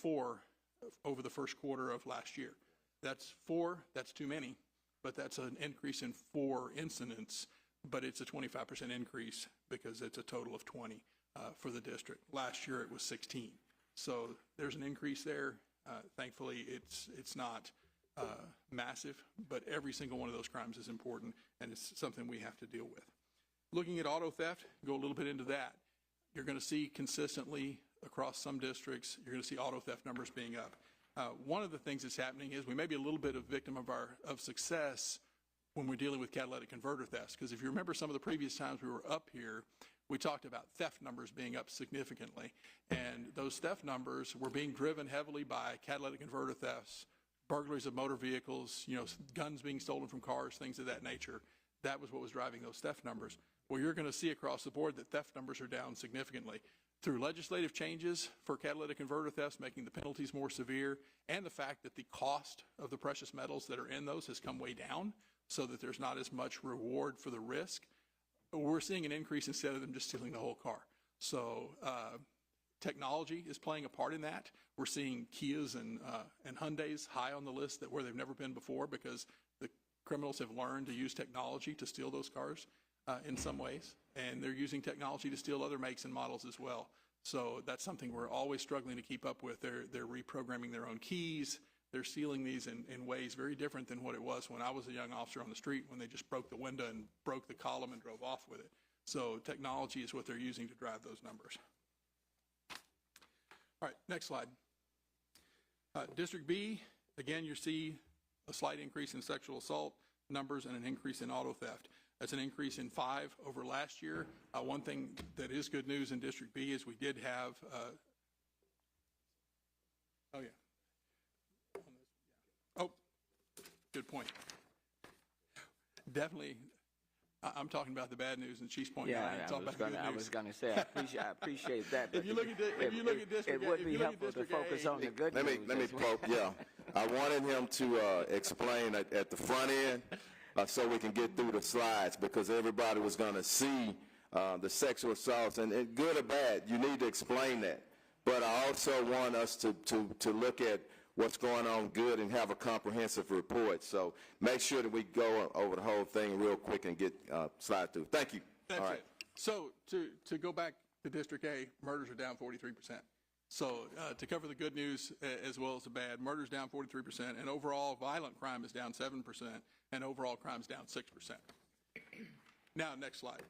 4 over the first quarter of last year. That's 4, that's too many, but that's an increase in 4 incidents, but it's a 25% increase because it's a total of 20 for the district. Last year it was 16. So there's an increase there. Thankfully, it's not massive, but every single one of those crimes is important, and it's something we have to deal with. Looking at auto theft, go a little bit into that. You're going to see consistently across some districts, you're going to see auto theft numbers being up. One of the things that's happening is we may be a little bit of victim of success when we're dealing with catalytic converter thefts, because if you remember some of the previous times we were up here, we talked about theft numbers being up significantly, and those theft numbers were being driven heavily by catalytic converter thefts, burglaries of motor vehicles, guns being stolen from cars, things of that nature. That was what was driving those theft numbers. Well, you're going to see across the board that theft numbers are down significantly through legislative changes for catalytic converter thefts, making the penalties more severe, and the fact that the cost of the precious metals that are in those has come way down so that there's not as much reward for the risk. We're seeing an increase instead of them just stealing the whole car. So technology is playing a part in that. We're seeing Kias and Hyundais high on the list where they've never been before because the criminals have learned to use technology to steal those cars in some ways, and they're using technology to steal other makes and models as well. So that's something we're always struggling to keep up with. They're reprogramming their own keys. They're sealing these in ways very different than what it was when I was a young officer on the street, when they just broke the window and broke the column and drove off with it. So technology is what they're using to drive those numbers. All right, next slide. District B, again, you see a slight increase in sexual assault numbers and an increase in auto theft. That's an increase in 5 over last year. One thing that is good news in District B is we did have, oh, good point. Definitely, I'm talking about the bad news, and she's pointing out. I was going to say, I appreciate that. If you look at District, it would be helpful to focus on the good news. Let me poke. Yeah, I wanted him to explain at the front end so we can get through the slides, because everybody was going to see the sexual assaults, and good or bad, you need to explain that. But I also want us to look at what's going on good and have a comprehensive report. So make sure that we go over the whole thing real quick and get slide through. Thank you. That's all right. So to go back to District A, murders are down 43%. So to cover the good news as well as the bad, murders down 43%, and overall violent crime is down 7%, and overall crime is down 6%. Now, next slide.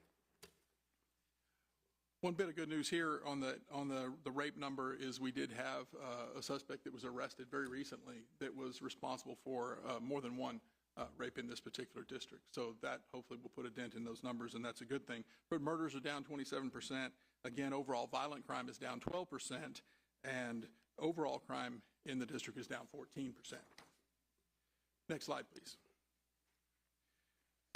One bit of good news here on the rape number is we did have a suspect that was arrested very recently that was responsible for more than one rape in this particular district. So that hopefully will put a dent in those numbers, and that's a good thing. But murders are down 27%. Again, overall violent crime is down 12%, and overall crime in the district is down 14%. Next slide, please.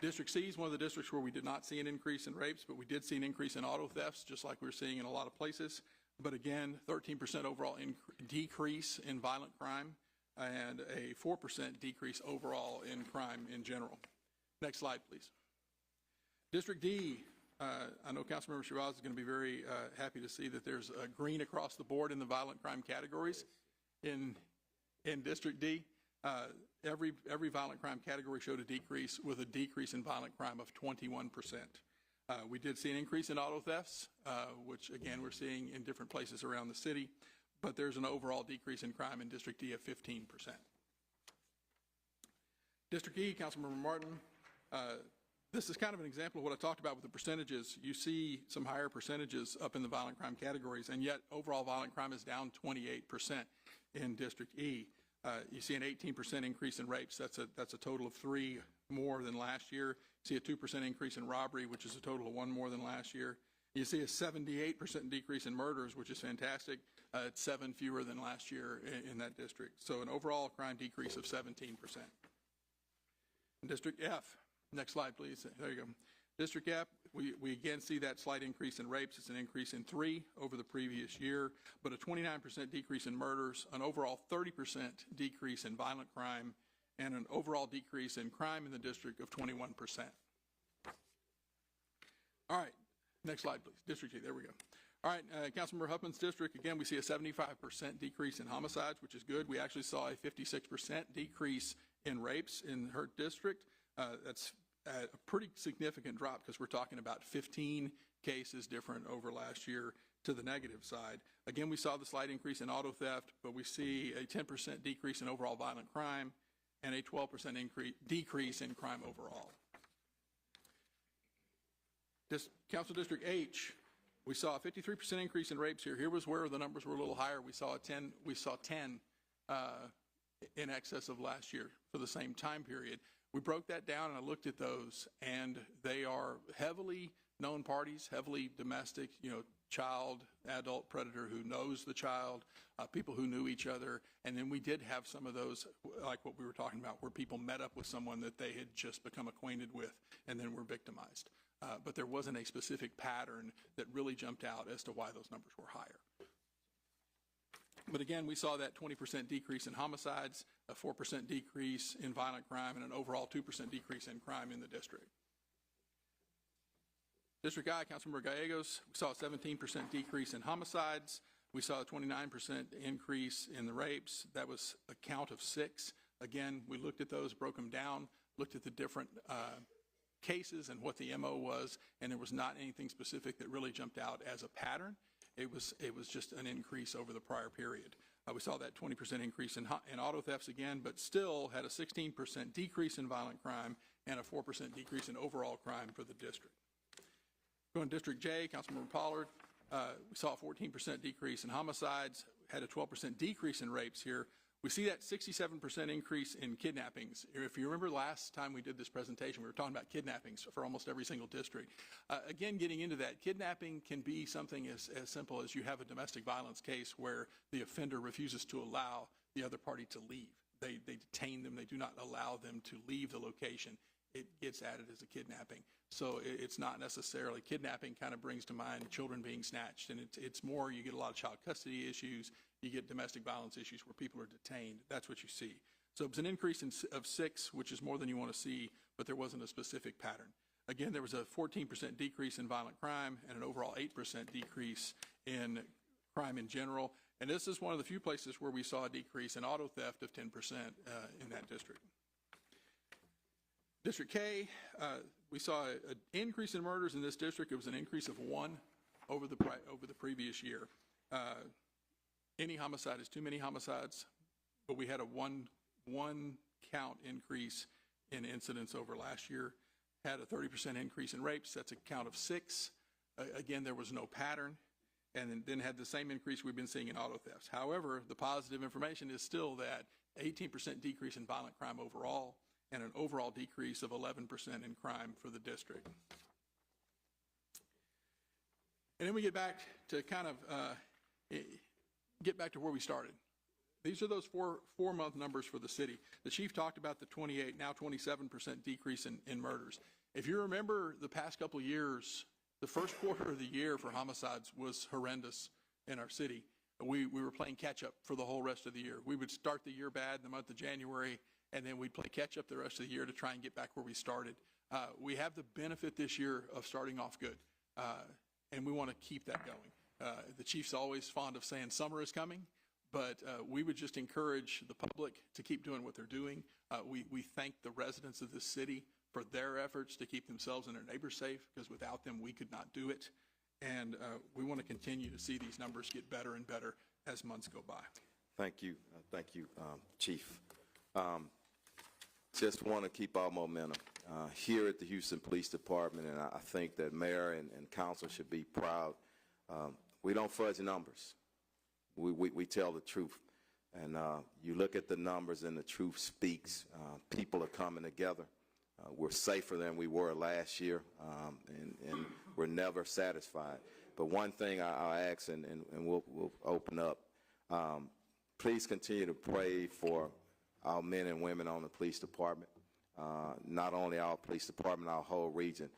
District C is one of the districts where we did not see an increase in rapes, but we did see an increase in auto thefts, just like we're seeing in a lot of places. But again, 13% overall decrease in violent crime and a 4% decrease overall in crime in general. Next slide, please. District D, I know Councilmember Shabazz is going to be very happy to see that there's a green across the board in the violent crime categories in District D. Every violent crime category showed a decrease, with a decrease in violent crime of 21%. We did see an increase in auto thefts, which again we're seeing in different places around the city, but there's an overall decrease in crime in District D of 15%. District E, Councilmember Martin, this is kind of an example of what I talked about with the percentages. You see some higher percentages up in the violent crime categories, and yet overall violent crime is down 28% in District E. You see an 18% increase in rapes. That's a total of 3 more than last year. You see a 2% increase in robbery, which is a total of 1 more than last year. You see a 78% decrease in murders, which is fantastic. It's 7 fewer than last year in that district. So an overall crime decrease of 17%. In District F, next slide, please. There you go. District F, we again see that slight increase in rapes. It's an increase in 3 over the previous year, but a 29% decrease in murders, an overall 30% decrease in violent crime, and an overall decrease in crime in the district of 21%. All right, next slide, please. District G, there we go. All right, Councilmember Huffman's district, again, we see a 75% decrease in homicides, which is good. We actually saw a 56% decrease in rapes in her district. That's a pretty significant drop because we're talking about 15 cases different over last year to the negative side. Again, we saw the slight increase in auto theft, but we see a 10% decrease in overall violent crime and a 12% decrease in crime overall. Council District H, we saw a 53% increase in rapes here. Here was where the numbers were a little higher. We saw 10 in excess of last year for the same time period. We broke that down and I looked at those, and they are heavily known parties, heavily domestic, child, adult predator who knows the child, people who knew each other. And then we did have some of those, like what we were talking about, where people met up with someone that they had just become acquainted with and then were victimized. But there wasn't a specific pattern that really jumped out as to why those numbers were higher. But again, we saw that 20% decrease in homicides, a 4% decrease in violent crime, and an overall 2% decrease in crime in the district. District I, Councilmember Gallegos, we saw a 17% decrease in homicides. We saw a 29% increase in the rapes. That was a count of 6. Again, we looked at those, broke them down, looked at the different cases and what the MO was, and there was not anything specific that really jumped out as a pattern. It was just an increase over the prior period. We saw that 20% increase in auto thefts again, but still had a 16% decrease in violent crime and a 4% decrease in overall crime for the district. Going to District J, Councilmember Pollard, we saw a 14% decrease in homicides, had a 12% decrease in rapes here. We see that 67% increase in kidnappings. If you remember last time we did this presentation, we were talking about kidnappings for almost every single district. Again, getting into that, kidnapping can be something as simple as you have a domestic violence case where the offender refuses to allow the other party to leave. They detain them. They do not allow them to leave the location. It gets added as a kidnapping. So it's not necessarily, kidnapping kind of brings to mind children being snatched, and it's more, you get a lot of child custody issues, you get domestic violence issues where people are detained. That's what you see. So it was an increase of 6, which is more than you want to see, but there wasn't a specific pattern. Again, there was a 14% decrease in violent crime and an overall 8% decrease in crime in general. And this is one of the few places where we saw a decrease in auto theft of 10% in that district. District K, we saw an increase in murders in this district. It was an increase of 1 over the previous year. Any homicide is too many homicides, but we had a one count increase in incidents over last year. Had a 30% increase in rapes. That's a count of 6. Again, there was no pattern. And then had the same increase we've been seeing in auto thefts. However, the positive information is still that 18% decrease in violent crime overall and an overall decrease of 11% in crime for the district. And then we get back to get back to where we started. These are those four-month numbers for the city. The chief talked about the 28, now 27% decrease in murders. If you remember the past couple of years, the first quarter of the year for homicides was horrendous in our city. We were playing catch-up for the whole rest of the year. We would start the year bad in the month of January, and then we'd play catch-up the rest of the year to try and get back where we started. We have the benefit this year of starting off good, and we want to keep that going. The chief's always fond of saying summer is coming, but we would just encourage the public to keep doing what they're doing. We thank the residents of this city for their efforts to keep themselves and their neighbors safe, because without them, we could not do it. And we want to continue to see these numbers get better and better as months go by. Thank you, Chief. Just want to keep our momentum here at the Houston Police Department, and I think that mayor and council should be proud. We don't fudge numbers. We tell the truth. And you look at the numbers and the truth speaks. People are coming together. We're safer than we were last year, and we're never satisfied. But one thing I'll ask, and we'll open up, please continue to pray for our men and women on the police department, not only our police department, our whole region.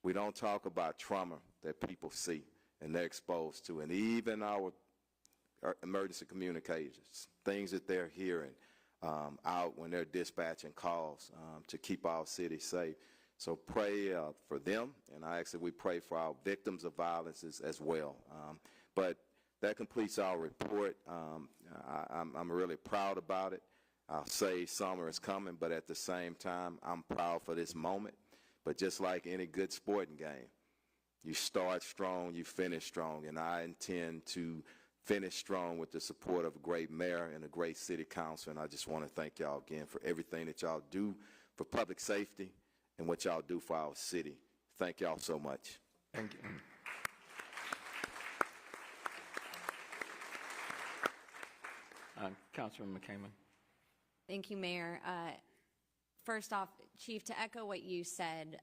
We don't talk about trauma that people see and they're exposed to, and even our emergency communications, things that they're hearing out when they're dispatching calls to keep our city safe. So pray for them, and I ask that we pray for our victims of violence as well. But that completes our report. I'm really proud about it. I'll say summer is coming, but at the same time, I'm proud for this moment. But just like any good sporting game, you start strong, you finish strong, and I intend to finish strong with the support of a great mayor and a great city council. And I just want to thank y'all again for everything that y'all do for public safety and what y'all do for our city. Thank y'all so much. Thank you. Councilman McCammon. Thank you, Mayor. First off, Chief, to echo what you said,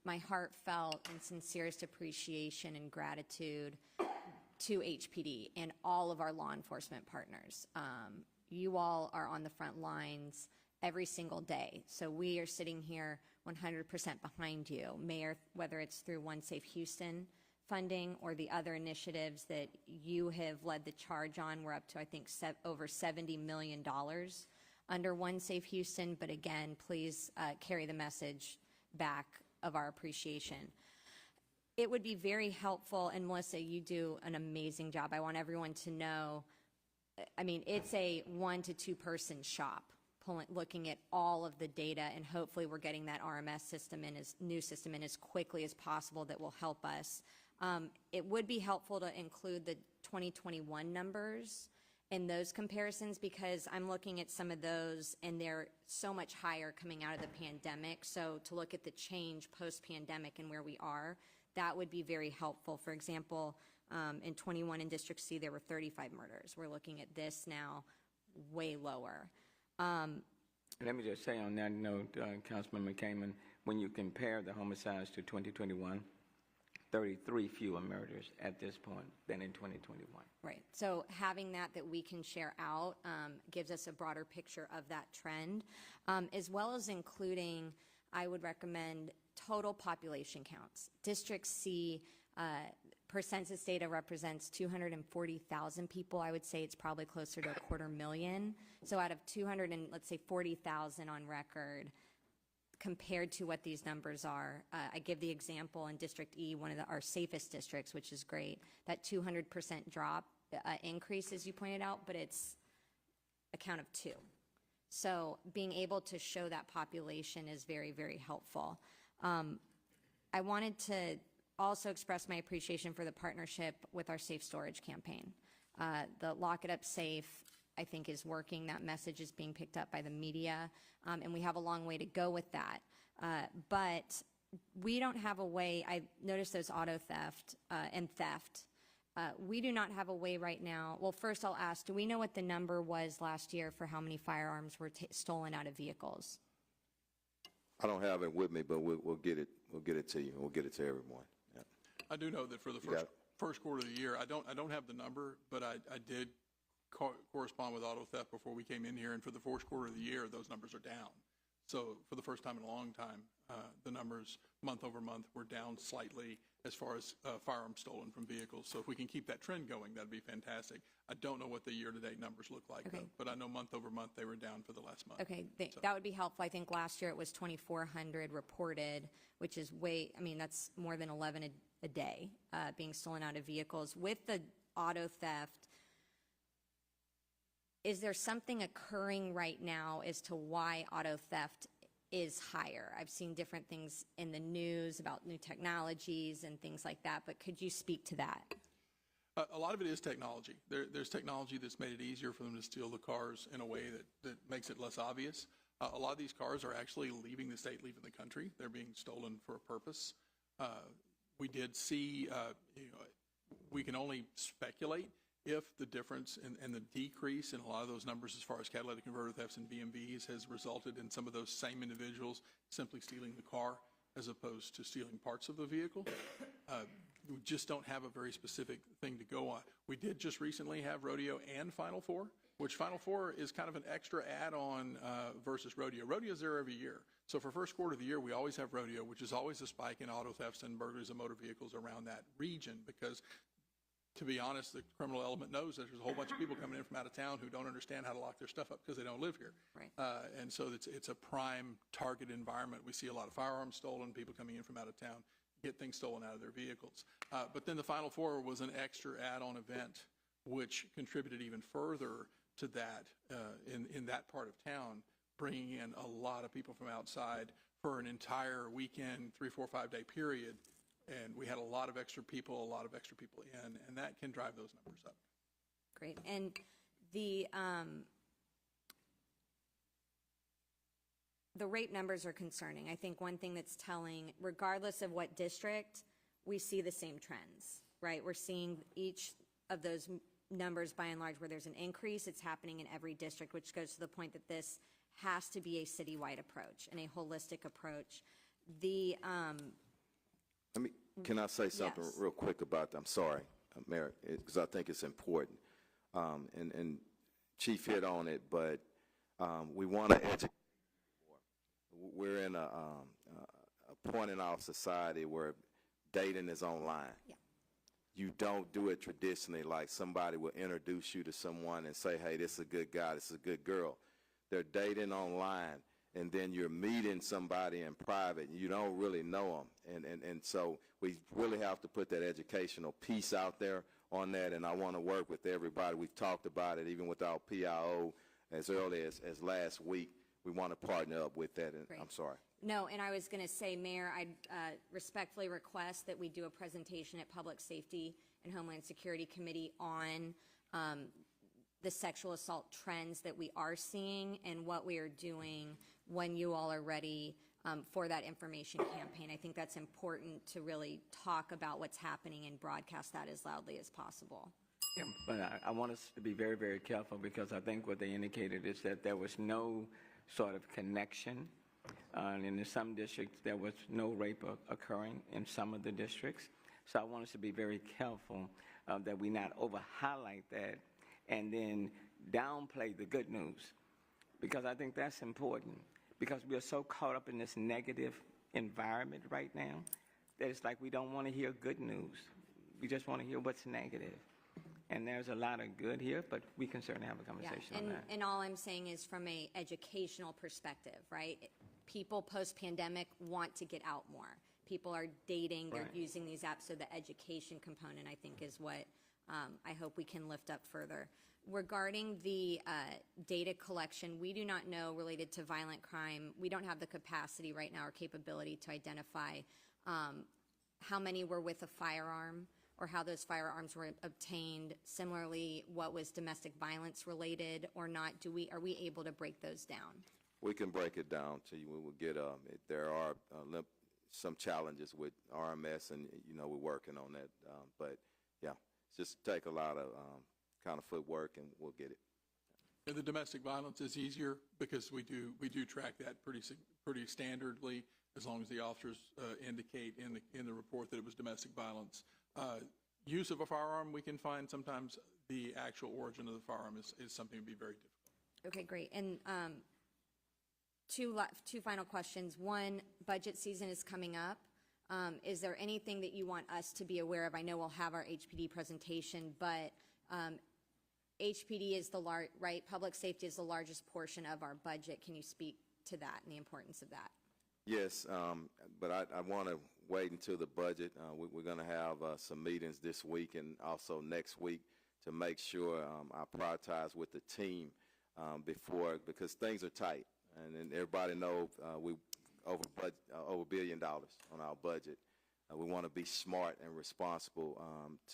my heartfelt and sincerest appreciation and gratitude to HPD and all of our law enforcement partners. You all are on the front lines every single day. So we are sitting here 100% behind you, Mayor, whether it's through One Safe Houston funding or the other initiatives that you have led the charge on. We're up to, I think, over $70 million under One Safe Houston. But again, please carry the message back of our appreciation. It would be very helpful, and Melissa, you do an amazing job. I want everyone to know, I mean, it's a 1 to 2 person shop, looking at all of the data, and hopefully we're getting that RMS system in, new system in as quickly as possible that will help us. It would be helpful to include the 2021 numbers in those comparisons, because I'm looking at some of those and they're so much higher coming out of the pandemic. So to look at the change post-pandemic and where we are, that would be very helpful. For example, in 21 in District C, there were 35 murders. We're looking at this now way lower. Let me just say on that note, Councilman McCammon, when you compare the homicides to 2021, 33 fewer murders at this point than in 2021. Right. So having that we can share out gives us a broader picture of that trend, as well as including, I would recommend, total population counts. District C, per census data, represents 240,000 people. I would say it's probably closer to 250,000. So out of 40,000 on record, compared to what these numbers are, I give the example in District E, one of our safest districts, which is great, that 200% drop increase, as you pointed out, but it's a count of 2. So being able to show that population is very, very helpful. I wanted to also express my appreciation for the partnership with our Safe Storage campaign. The Lock It Up Safe, I think, is working. That message is being picked up by the media, and we have a long way to go with that. But we don't have a way. I noticed those auto theft and theft. We do not have a way right now. Well, first I'll ask, do we know what the number was last year for how many firearms were stolen out of vehicles? I don't have it with me, but we'll get it. We'll get it to you. We'll get it to everyone. Yeah. I do know that for the first quarter of the year, I don't have the number, but I did correspond with auto theft before we came in here, and for the fourth quarter of the year, those numbers are down. So for the first time in a long time, the numbers month over month were down slightly as far as firearms stolen from vehicles. So if we can keep that trend going, that'd be fantastic. I don't know what the year-to-date numbers look like, though, but I know month over month they were down for the last month. Okay, that would be helpful. I think last year it was 2,400 reported, which is that's more than 11 a day being stolen out of vehicles. With the auto theft, is there something occurring right now as to why auto theft is higher? I've seen different things in the news about new technologies and things like that, but could you speak to that? A lot of it is technology. There's technology that's made it easier for them to steal the cars in a way that makes it less obvious. A lot of these cars are actually leaving the state, leaving the country. They're being stolen for a purpose. We did see, we can only speculate if the difference and the decrease in a lot of those numbers as far as catalytic converter thefts and BMVs has resulted in some of those same individuals simply stealing the car as opposed to stealing parts of the vehicle. We just don't have a very specific thing to go on. We did just recently have rodeo and Final Four, which Final Four is kind of an extra add-on versus rodeo. Rodeo is there every year. So for first quarter of the year, we always have rodeo, which is always a spike in auto thefts and burglaries of motor vehicles around that region, because to be honest, the criminal element knows that there's a whole bunch of people coming in from out of town who don't understand how to lock their stuff up because they don't live here. Right. And so it's a prime target environment. We see a lot of firearms stolen, people coming in from out of town, get things stolen out of their vehicles. But then the Final Four was an extra add-on event, which contributed even further to that in that part of town, bringing in a lot of people from outside for an entire weekend, 3, 4, 5 day period. And we had a lot of extra people in, and that can drive those numbers up. Great. And the rape numbers are concerning. I think one thing that's telling, regardless of what district, we see the same trends, right? We're seeing each of those numbers by and large where there's an increase. It's happening in every district, which goes to the point that this has to be a citywide approach and a holistic approach. Can I say something Yes. real quick about that? I'm sorry, Mayor, because I think it's important. And Chief hit on it, but we want to educate. We're in a point in our society where dating is online. Yeah. You don't do it traditionally like somebody will introduce you to someone and say, hey, this is a good guy, this is a good girl. They're dating online, and then you're meeting somebody in private, and you don't really know them. And so we really have to put that educational piece out there on that, and I want to work with everybody. We've talked about it even with our PIO as early as last week. We want to partner up with that, and Great. I'm sorry. No, and I was going to say, Mayor, I respectfully request that we do a presentation at Public Safety and Homeland Security Committee on the sexual assault trends that we are seeing and what we are doing when you all are ready for that information campaign. I think that's important to really talk about what's happening and broadcast that as loudly as possible. Yeah, but I want us to be very, very careful, because I think what they indicated is that there was no sort of connection. And in some districts, there was no rape occurring in some of the districts. So I want us to be very careful that we not over-highlight that and then downplay the good news, because I think that's important, because we are so caught up in this negative environment right now that it's like we don't want to hear good news. We just want to hear what's negative. And there's a lot of good here, but we can certainly have a conversation on that. And all I'm saying is from a educational perspective, right? People post-pandemic want to get out more. People are dating, they're Right. using these apps, so the education component, I think, is what I hope we can lift up further. Regarding the data collection, we do not know, related to violent crime, we don't have the capacity right now or capability to identify how many were with a firearm or how those firearms were obtained. Similarly, what was domestic violence related or not? Are we able to break those down? We can break it down to you. We will get, there are some challenges with RMS, and, we're working on that. But, yeah, just take a lot of kind of footwork, and we'll get it. And the domestic violence is easier because we do track that pretty standardly, as long as the officers indicate in the report that it was domestic violence. Use of a firearm, we can find sometimes the actual origin of the firearm is something that would be very difficult. Okay, great. And two final questions. One, budget season is coming up. Is there anything that you want us to be aware of? I know we'll have our HPD presentation, but HPD is right? Public safety is the largest portion of our budget. Can you speak to that and the importance of that? Yes, but I want to wait until the budget. We're going to have some meetings this week and also next week to make sure I prioritize with the team because things are tight. And everybody knows we over $1 billion on our budget. We want to be smart and responsible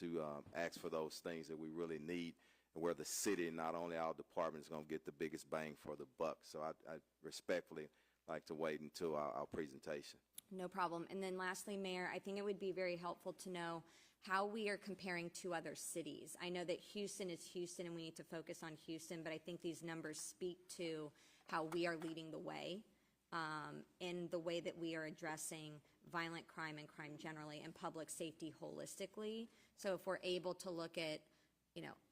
to ask for those things that we really need, and where the city, not only our department, is going to get the biggest bang for the buck. So I respectfully like to wait until our presentation. No problem. And then lastly, Mayor, I think it would be very helpful to know how we are comparing to other cities. I know that Houston is Houston and we need to focus on Houston, but I think these numbers speak to how we are leading the way in the way that we are addressing violent crime and crime generally and public safety holistically. So if we're able to look at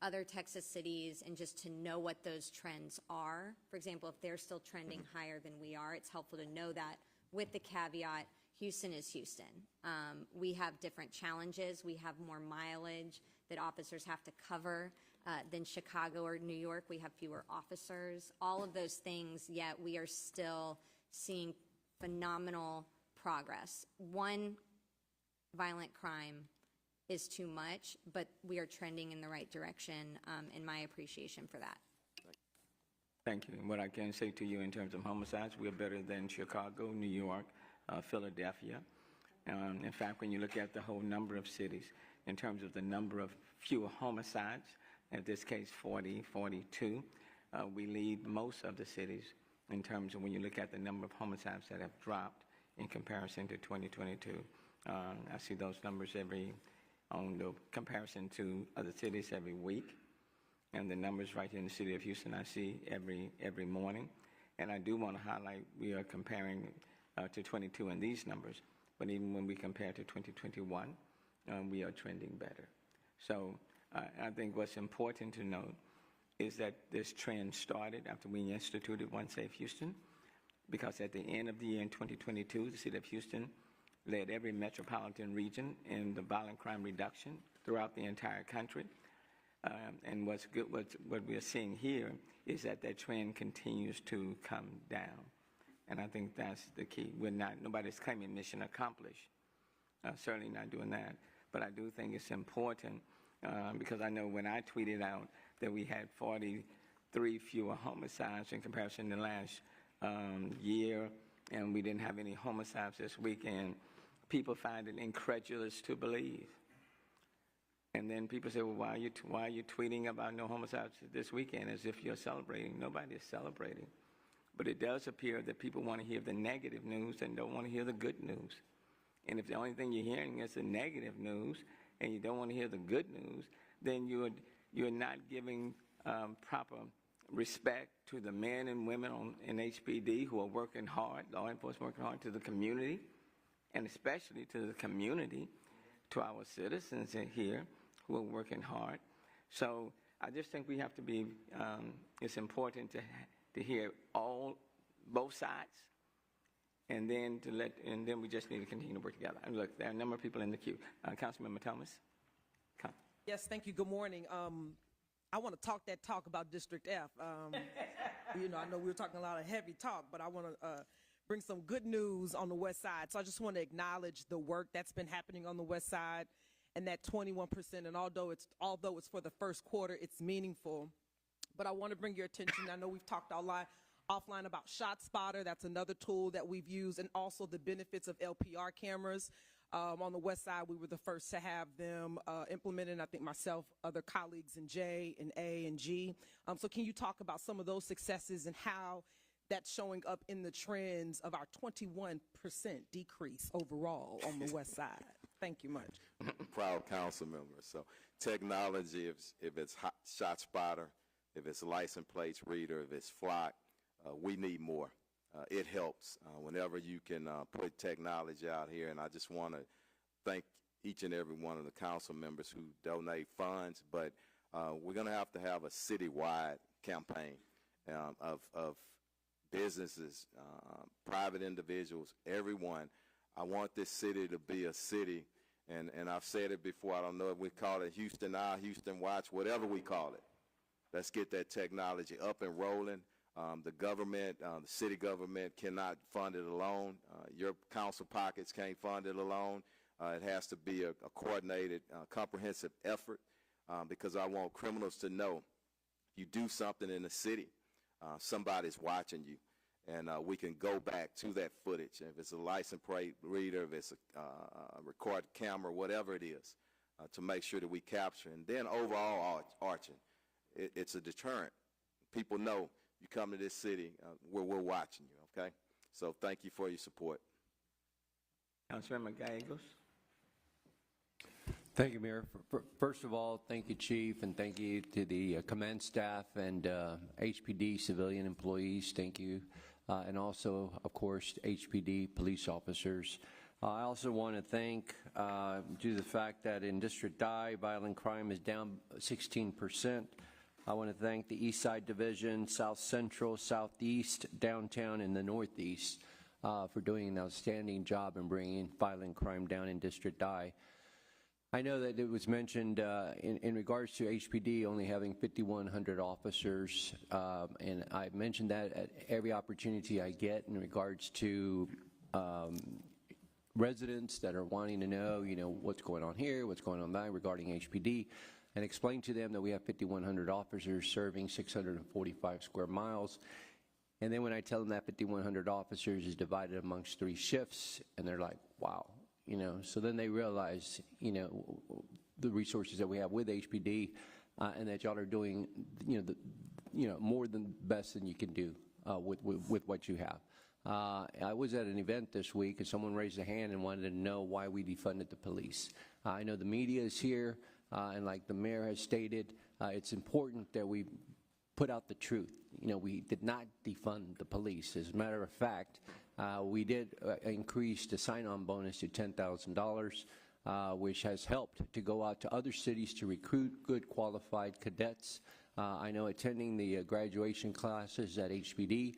other Texas cities and just to know what those trends are. For example, if they're still trending higher than we are, it's helpful to know that, with the caveat, Houston is Houston. We have different challenges. We have more mileage. that officers have to cover than Chicago or New York. We have fewer officers. All of those things, yet we are still seeing phenomenal progress. One violent crime is too much, but we are trending in the right direction, and my appreciation for that. Thank you. And what I can say to you in terms of homicides, we're better than Chicago, New York, Philadelphia. In fact, when you look at the whole number of cities, in terms of the number of fewer homicides, in this case 40, 42, we lead most of the cities in terms of when you look at the number of homicides that have dropped in comparison to 2022. I see those numbers on the comparison to other cities every week. And the numbers right here in the city of Houston I see every morning. And I do want to highlight we are comparing to 22 in these numbers, but even when we compare to 2021, we are trending better. So I think what's important to note is that this trend started after we instituted One Safe Houston, because at the end of the year in 2022, the city of Houston led every metropolitan region in the violent crime reduction throughout the entire country. And what's good, what we're seeing here is that trend continues to come down. And I think that's the key. Nobody's claiming mission accomplished. Certainly not doing that. But I do think it's important because I know when I tweeted out that we had 43 fewer homicides in comparison to last year, and we didn't have any homicides this weekend, people find it incredulous to believe. And then people say, well, why are you tweeting about no homicides this weekend as if you're celebrating? Nobody is celebrating. But it does appear that people want to hear the negative news and don't want to hear the good news. And if the only thing you're hearing is the negative news and you don't want to hear the good news, then you're not giving proper respect to the men and women in HPD who are working hard, law enforcement working hard, to the community, and especially to the community, to our citizens in here who are working hard. So I just think we have to be, it's important to hear both sides, and then we just need to continue to work together. And look, there are a number of people in the queue. Councilmember Thomas. Come. Yes, thank you. Good morning. I want to talk that talk about District F. I know we were talking a lot of heavy talk, but I want to bring some good news on the West Side. So I just want to acknowledge the work that's been happening on the West Side, and that 21%. And although it's for the first quarter, it's meaningful. But I want to bring your attention. I know we've talked offline about ShotSpotter. That's another tool that we've used, and also the benefits of LPR cameras. On the West Side, we were the first to have them implemented. I think myself, other colleagues in J and A and G. So can you talk about some of those successes and how that's showing up in the trends of our 21% decrease overall on the West Side? Thank you much. Proud council member. So technology, if it's ShotSpotter, if it's license plates reader, if it's Flock, we need more. It helps whenever you can put technology out here, and I just want to thank each and every one of the council members who donate funds, but we're going to have a citywide campaign of businesses, private individuals, everyone. I want this city to be a city, and I've said it before, I don't know if we call it Houston Eye, Houston Watch, whatever we call it. Let's get that technology up and rolling. The government, the city government cannot fund it alone. Your council pockets can't fund it alone. It has to be a coordinated, comprehensive effort because I want criminals to know you do something in the city, somebody's watching you. And we can go back to that footage. If it's a license plate reader, if it's a record camera, whatever it is, to make sure that we capture. And then overall, Archon, it's a deterrent. People know you come to this city, we're watching you, okay? So thank you for your support. Councilmember Gallegos. Thank you, Mayor. First of all, thank you, Chief, and thank you to the command staff and HPD civilian employees. Thank you. And also, of course, HPD police officers. I also want to thank, due to the fact that in District I, violent crime is down 16%. I want to thank the East Side Division, South Central, Southeast, Downtown, and the Northeast for doing an outstanding job in bringing violent crime down in District I. I know that it was mentioned in regards to HPD only having 5,100 officers, and I mentioned that at every opportunity I get in regards to residents that are wanting to know, what's going on here, what's going on there regarding HPD, and explain to them that we have 5,100 officers serving 645 square miles. And then when I tell them that 5,100 officers is divided amongst 3 shifts, and they're like, wow. So then they realize, the resources that we have with HPD, and that y'all are doing, more than best than you can do with what you have. I was at an event this week, and someone raised a hand and wanted to know why we defunded the police. I know the media is here, and like the mayor has stated, it's important that we put out the truth. We did not defund the police. As a matter of fact, we did increase the sign-on bonus to $10,000, which has helped to go out to other cities to recruit good qualified cadets. I know attending the graduation classes at HPD,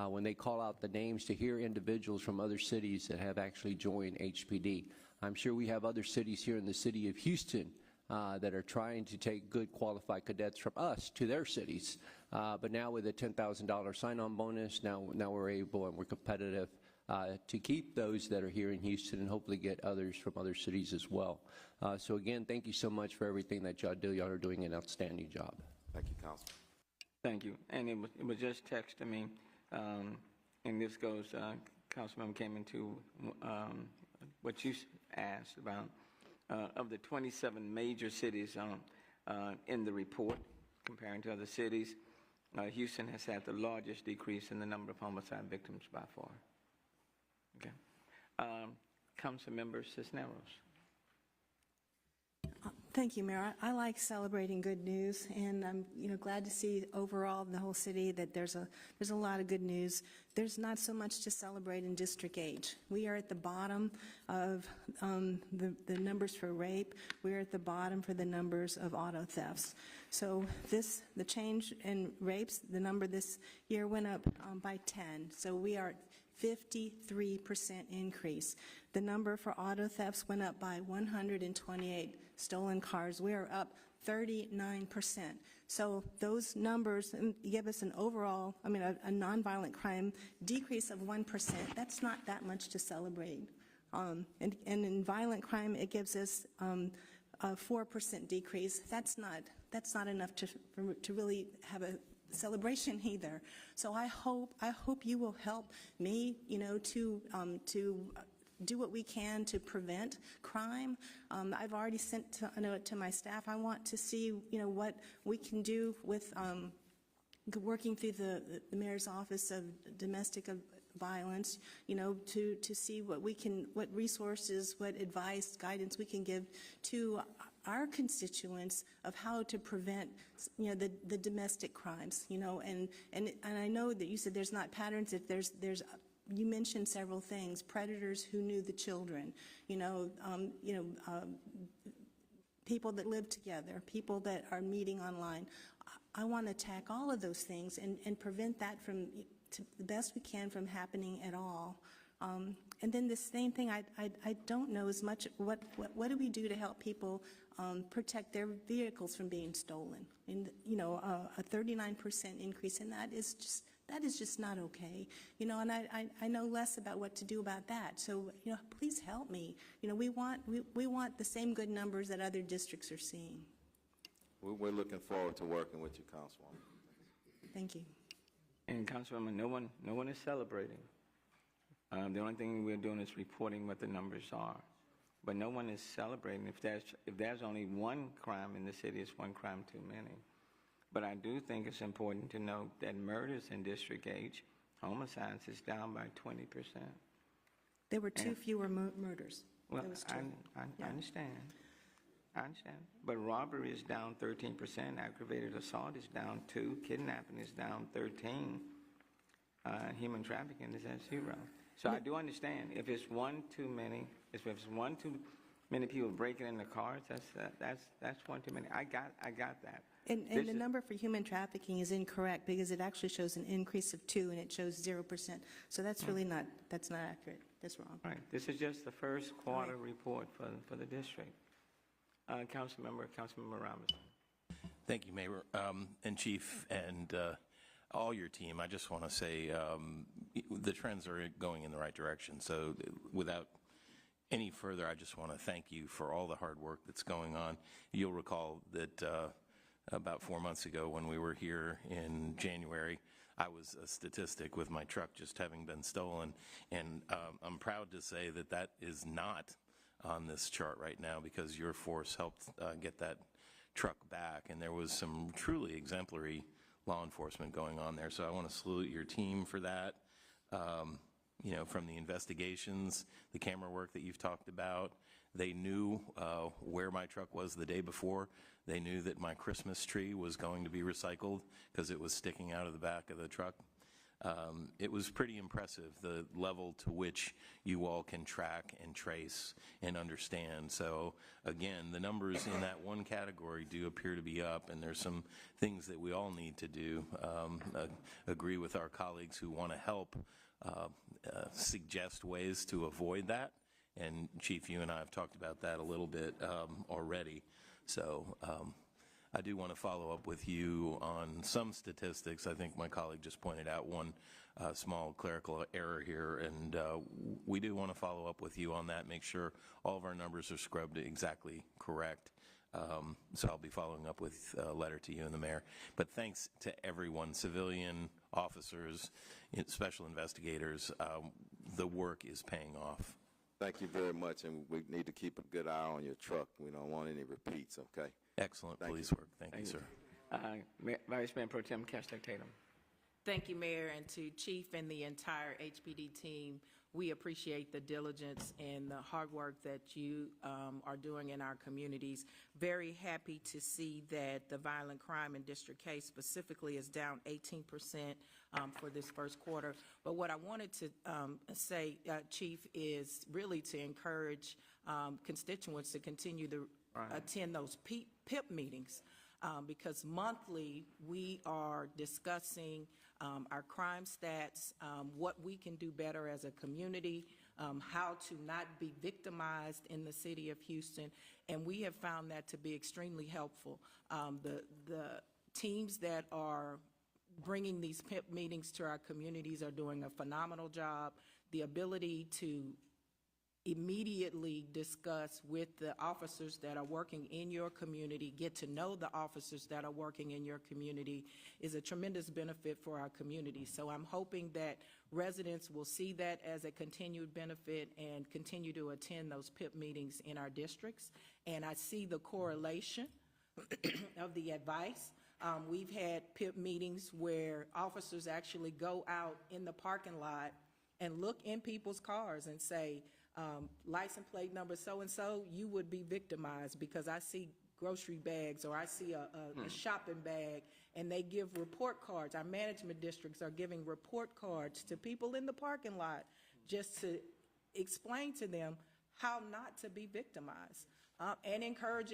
when they call out the names to hear individuals from other cities that have actually joined HPD. I'm sure we have other cities here in the city of Houston that are trying to take good qualified cadets from us to their cities. But now with a $10,000 sign-on bonus, now we're able and we're competitive to keep those that are here in Houston and hopefully get others from other cities as well. So again, thank you so much for everything that y'all do. Y'all are doing an outstanding job. Thank you, Councilman. Thank you. And it was just texted to me, and this goes, Councilmember came into what you asked about. Of the 27 major cities in the report, comparing to other cities, Houston has had the largest decrease in the number of homicide victims by far. Okay. Councilmember Cisneros. Thank you, Mayor. I like celebrating good news, and I'm glad to see overall in the whole city that there's a lot of good news. There's not so much to celebrate in District 8. We are at the bottom of the numbers for rape. We're at the bottom for the numbers of auto thefts. So the change in rapes, the number this year went up by 10. So we are 53% increase. The number for auto thefts went up by 128 stolen cars. We are up 39%. So those numbers give us an overall, a nonviolent crime decrease of 1%. That's not that much to celebrate. And in violent crime, it gives us a 4% decrease. That's not enough to really have a celebration either. So I hope you will help me, to do what we can to prevent crime. I've already sent to my staff. I want to see, what we can do with working through the mayor's office of domestic violence, to see what resources, what advice, guidance we can give to our constituents of how to prevent, the domestic crimes, and I know that you said there's not patterns. If you mentioned several things: predators who knew the children, people that live together, people that are meeting online. I want to attack all of those things and prevent that from, to the best we can, from happening at all. And then the same thing, I don't know as much, what do we do to help people protect their vehicles from being stolen? And, a 39% increase, and that is just not okay. And I know less about what to do about that. So, please help me. We want the same good numbers that other districts are seeing. We're looking forward to working with you, Councilwoman. Thank you. And Councilwoman, no one is celebrating. The only thing we're doing is reporting what the numbers are. But no one is celebrating. If there's only one crime in the city, it's one crime too many. But I do think it's important to note that murders in District H, homicides, is down by 20%. There were two fewer murders. Well, That was true. I understand. I understand. But robbery is down 13%, aggravated assault is down 2%, kidnapping is down 13%, human trafficking is at 0%. So I do understand. If it's one too many, if it's one too many people breaking in the cars, that's one too many. I got that. And the number for human trafficking is incorrect because it actually shows an increase of 2% and it shows 0%. So that's really not accurate. That's wrong. Right. This is just the first quarter report for the district. Councilmember Ramos. Thank you, Mayor and Chief, and all your team. I just want to say the trends are going in the right direction. So without any further, I just want to thank you for all the hard work that's going on. You'll recall that about 4 months ago when we were here in January, I was a statistic with my truck just having been stolen, and I'm proud to say that that is not on this chart right now because your force helped get that truck back, and there was some truly exemplary law enforcement going on there. So I want to salute your team for that. You know, from the investigations, the camera work that you've talked about, they knew where my truck was the day before. They knew that my Christmas tree was going to be recycled because it was sticking out of the back of the truck. It was pretty impressive, the level to which you all can track and trace and understand. So again, the numbers in that one category do appear to be up, and there's some things that we all need to do. Agree with our colleagues who want to help suggest ways to avoid that. And Chief, you and I have talked about that a little bit already. So I do want to follow up with you on some statistics. I think my colleague just pointed out one small clerical error here, and we do want to follow up with you on that, make sure all of our numbers are scrubbed exactly correct. So I'll be following up with a letter to you and the mayor. But thanks to everyone, civilian, officers, special investigators, the work is paying off. Thank you very much, and we need to keep a good eye on your truck. We don't want any repeats, okay? Excellent Thank police you. work. Thank you, sir. Vice Mayor Pro Tem Kestak Tatum. Thank you, Mayor, and to Chief and the entire HPD team. We appreciate the diligence and the hard work that you are doing in our communities. Very happy to see that the violent crime in District K specifically is down 18% for this first quarter. But what I wanted to say, Chief, is really to encourage constituents to continue to attend those PIP meetings. Because monthly we are discussing our crime stats, what we can do better as a community, how to not be victimized in the city of Houston, and we have found that to be extremely helpful. The teams that are bringing these PIP meetings to our communities are doing a phenomenal job. The ability to immediately discuss with the officers that are working in your community, get to know the officers that are working in your community is a tremendous benefit for our community. So I'm hoping that residents will see that as a continued benefit and continue to attend those PIP meetings in our districts. And I see the correlation of the advice. We've had PIP meetings where officers actually go out in the parking lot and look in people's cars and say, license plate number so-and-so, you would be victimized because I see grocery bags or I see a shopping bag, and they give report cards. Our management districts are giving report cards to people in the parking lot just to explain to them how not to be victimized and encouraging